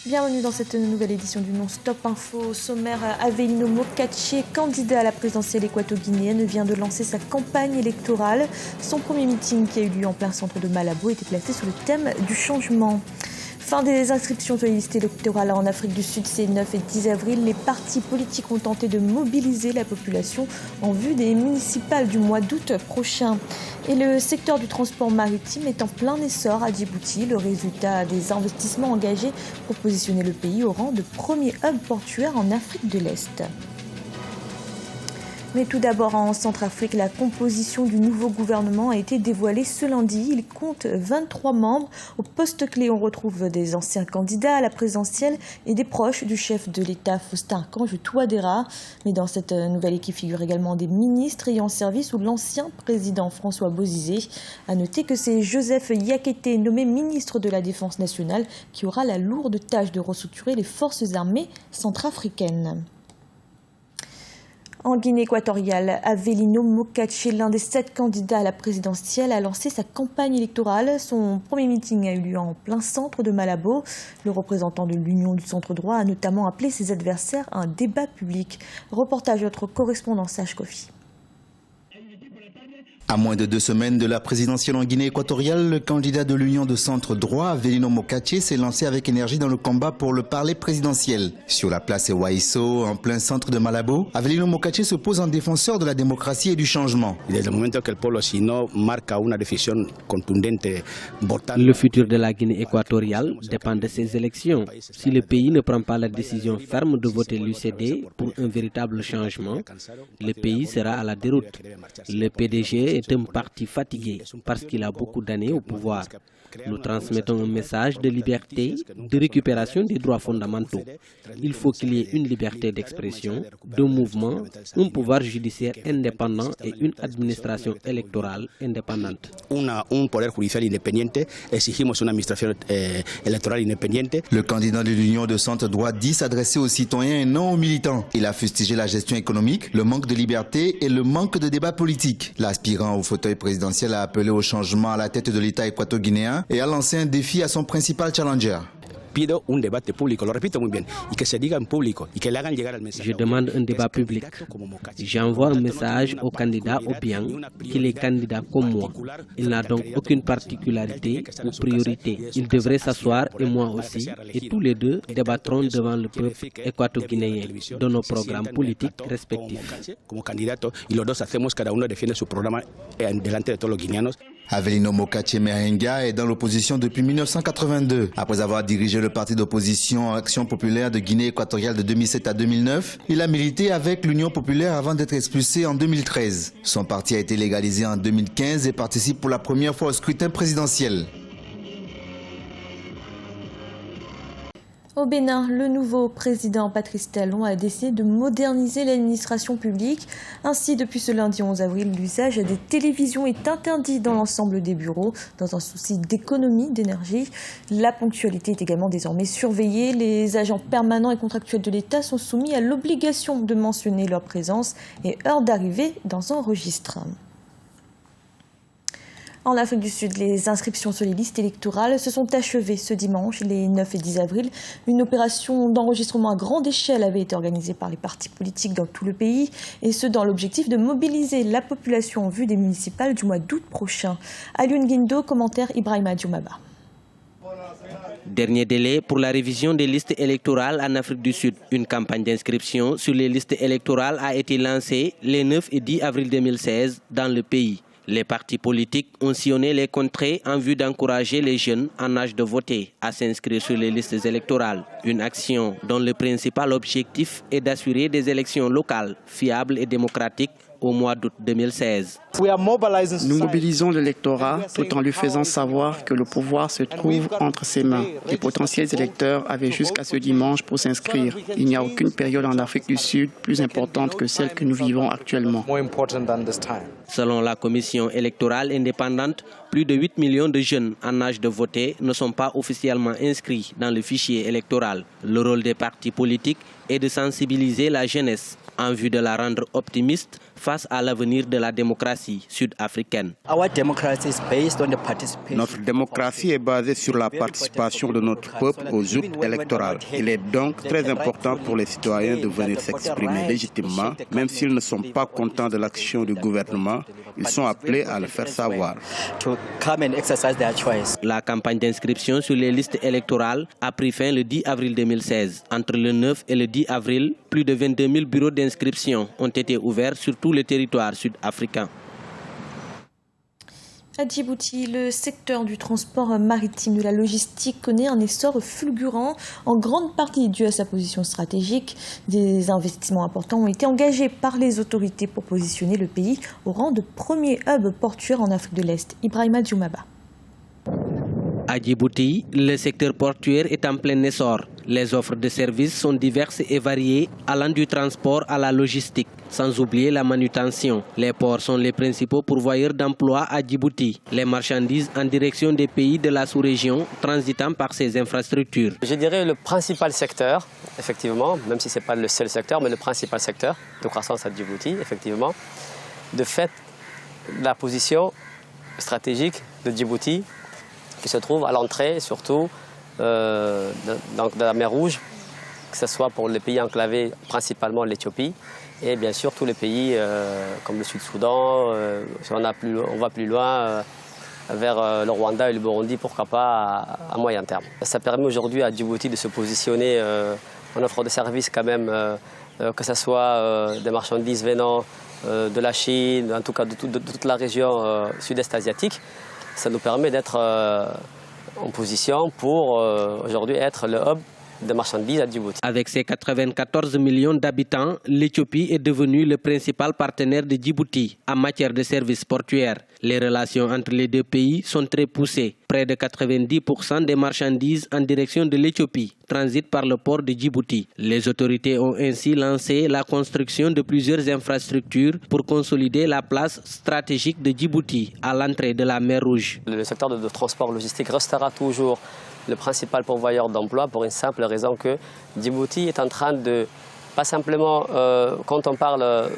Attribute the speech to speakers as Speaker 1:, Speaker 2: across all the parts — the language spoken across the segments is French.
Speaker 1: Bienvenue dans cette nouvelle édition du Non-Stop Info. Au sommaire, Avelino Mokache, candidat à la présidentielle équato-guinéenne, vient de lancer sa campagne électorale. Son premier meeting qui a eu lieu en plein centre de Malabo était placé sous le thème du changement. Fin des inscriptions sur les listes électorales en Afrique du Sud ces 9 et 10 avril. Les partis politiques ont tenté de mobiliser la population en vue des municipales du mois d'août prochain. Et le secteur du transport maritime est en plein essor à Djibouti. Le résultat des investissements engagés pour positionner le pays au rang de premier hub portuaire en Afrique de l'Est. Mais tout d'abord en Centrafrique, la composition du nouveau gouvernement a été dévoilée ce lundi. Il compte 23 membres. Au poste clé, on retrouve des anciens candidats à la présidentielle et des proches du chef de l'État, Faustin Archange Touadéra. Mais dans cette nouvelle équipe figurent également des ministres ayant servi sous l'ancien président François Bozizé. À noter que c'est Joseph Yakété, nommé ministre de la Défense nationale, qui aura la lourde tâche de restructurer les forces armées centrafricaines. En Guinée équatoriale, Avelino Mokache, l'un des 7 candidats à la présidentielle, a lancé sa campagne électorale. Son premier meeting a eu lieu en plein centre de Malabo. Le représentant de l'Union du centre droit a notamment appelé ses adversaires à un débat public. Reportage de notre correspondant Sage Kofi.
Speaker 2: À moins de 2 semaines de la présidentielle en Guinée équatoriale, le candidat de l'Union de centre droit, Avelino Mokache, s'est lancé avec énergie dans le combat pour le parler présidentiel. Sur la place Waiso, en plein centre de Malabo, Avelino Mokache se pose en défenseur de la démocratie et du changement.
Speaker 3: Le futur de la Guinée équatoriale dépend de ces élections. Si le pays ne prend pas la décision ferme de voter l'UCD pour un véritable changement, le pays sera à la déroute. Le PDG est un parti fatigué parce qu'il a beaucoup d'années au pouvoir. Nous transmettons un message de liberté, de récupération des droits fondamentaux. Il faut qu'il y ait une liberté d'expression, de mouvement, un pouvoir judiciaire indépendant et une administration électorale indépendante.
Speaker 2: Le candidat de l'Union de centre droit dit s'adresser aux citoyens et non aux militants. Il a fustigé la gestion économique, le manque de liberté et le manque de débat politique. L'aspirant au fauteuil présidentiel a appelé au changement à la tête de l'État équato-guinéen et a lancé un défi à son principal challenger.
Speaker 3: Je demande un débat public. J'envoie un message au candidat Obiang qu'il est candidat comme moi. Il n'a donc aucune particularité ou priorité. Il devrait s'asseoir et moi aussi, et tous les deux débattront devant le peuple équato-guinéen de nos programmes politiques respectifs.
Speaker 2: Avelino Mokache Merenga est dans l'opposition depuis 1982. Après avoir dirigé le parti d'opposition Action Populaire de Guinée équatoriale de 2007 à 2009, il a milité avec l'Union Populaire avant d'être expulsé en 2013. Son parti a été légalisé en 2015 et participe pour la première fois au scrutin présidentiel.
Speaker 1: Au Bénin, le nouveau président Patrice Talon a décidé de moderniser l'administration publique. Ainsi, depuis ce lundi 11 avril, l'usage des télévisions est interdit dans l'ensemble des bureaux. Dans un souci d'économie d'énergie, la ponctualité est également désormais surveillée. Les agents permanents et contractuels de l'État sont soumis à l'obligation de mentionner leur présence et heure d'arrivée dans un registre. En Afrique du Sud, les inscriptions sur les listes électorales se sont achevées ce dimanche, les 9 et 10 avril. Une opération d'enregistrement à grande échelle avait été organisée par les partis politiques dans tout le pays, et ce dans l'objectif de mobiliser la population en vue des municipales du mois d'août prochain. Alioune Guindo, commentaire Ibrahima Djoumaba.
Speaker 3: Dernier délai pour la révision des listes électorales en Afrique du Sud. Une campagne d'inscription sur les listes électorales a été lancée les 9 et 10 avril 2016 dans le pays. Les partis politiques ont sillonné les contrées en vue d'encourager les jeunes en âge de voter à s'inscrire sur les listes électorales. Une action dont le principal objectif est d'assurer des élections locales fiables et démocratiques au mois d'août 2016.
Speaker 4: Nous mobilisons l'électorat tout en lui faisant savoir que le pouvoir se trouve entre ses mains. Les potentiels électeurs avaient jusqu'à ce dimanche pour s'inscrire. Il n'y a aucune période en Afrique du Sud plus importante que celle que nous vivons actuellement.
Speaker 3: Selon la commission électorale indépendante, plus de 8 millions de jeunes en âge de voter ne sont pas officiellement inscrits dans le fichier électoral. Le rôle des partis politiques est de sensibiliser la jeunesse en vue de la rendre optimiste face à l'avenir de la démocratie sud-africaine.
Speaker 5: Notre démocratie est basée sur la participation de notre peuple aux urnes électorales. Il est donc très important pour les citoyens de venir s'exprimer légitimement, même s'ils ne sont pas contents de l'action du gouvernement. Ils sont appelés à le faire savoir.
Speaker 3: La campagne d'inscription sur les listes électorales a pris fin le 10 avril 2016. Entre le 9 et le 10 avril, plus de 22 000 bureaux d'inscription ont été ouverts sur tout le territoire sud-africain.
Speaker 1: À Djibouti, le secteur du transport maritime, de la logistique connaît un essor fulgurant, en grande partie dû à sa position stratégique. Des investissements importants ont été engagés par les autorités pour positionner le pays au rang de premier hub portuaire en Afrique de l'Est. Ibrahima Djoumaba.
Speaker 3: À Djibouti, le secteur portuaire est en plein essor. Les offres de services sont diverses et variées, allant du transport à la logistique, sans oublier la manutention. Les ports sont les principaux pourvoyeurs d'emplois à Djibouti. Les marchandises en direction des pays de la sous-région transitant par ces infrastructures.
Speaker 6: Je dirais le principal secteur, effectivement, même si ce n'est pas le seul secteur, mais le principal secteur de croissance à Djibouti, effectivement, de fait, la position stratégique de Djibouti, qui se trouve à l'entrée, surtout, de la mer Rouge, que ce soit pour les pays enclavés, principalement l'Éthiopie, et bien sûr tous les pays comme le Sud-Soudan, si on va plus loin, vers le Rwanda et le Burundi, pourquoi pas à moyen terme. Ça permet aujourd'hui à Djibouti de se positionner en offre de services quand même, que ce soit des marchandises venant de la Chine, en tout cas de toute la région sud-est asiatique. Ça nous permet d'être en position pour aujourd'hui être le hub de marchandises à Djibouti.
Speaker 3: Avec ses 94 millions d'habitants, l'Éthiopie est devenue le principal partenaire de Djibouti en matière de services portuaires. Les relations entre les deux pays sont très poussées. Près de 90% des marchandises en direction de l'Éthiopie transitent par le port de Djibouti. Les autorités ont ainsi lancé la construction de plusieurs infrastructures pour consolider la place stratégique de Djibouti à l'entrée de la mer Rouge.
Speaker 6: Le secteur de transport logistique restera toujours le principal pourvoyeur d'emplois pour une simple raison que Djibouti est en train de, pas simplement quand on parle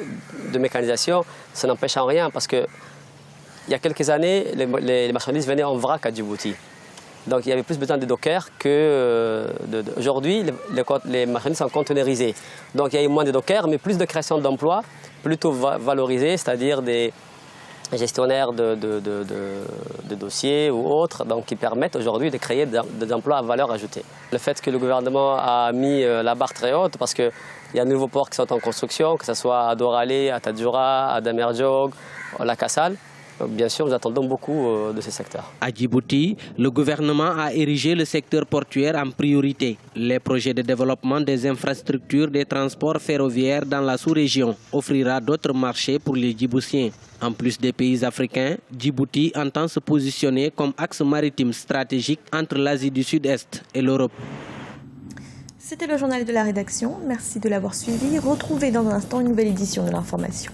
Speaker 6: de mécanisation, ça n'empêche en rien parce que il y a quelques années, les marchandises venaient en vrac à Djibouti. Donc il y avait plus besoin de dockers que aujourd'hui, les marchandises sont conteneurisées. Donc il y a eu moins de dockers, mais plus de création d'emplois, plutôt valorisés, c'est-à-dire des gestionnaires de dossiers ou autres, donc qui permettent aujourd'hui de créer des emplois à valeur ajoutée. Le fait que le gouvernement a mis la barre très haute, parce qu'il y a de nouveaux ports qui sont en construction, que ce soit à Doralé, à Tadjoura, à Damerjog, à La Kassal. Bien sûr, nous attendons beaucoup de ces secteurs.
Speaker 3: À Djibouti, le gouvernement a érigé le secteur portuaire en priorité. Les projets de développement des infrastructures des transports ferroviaires dans la sous-région offrira d'autres marchés pour les Djiboutiens. En plus des pays africains, Djibouti entend se positionner comme axe maritime stratégique entre l'Asie du Sud-Est et l'Europe.
Speaker 1: C'était le journal de la rédaction. Merci de l'avoir suivi. Retrouvez dans un instant une nouvelle édition de l'information.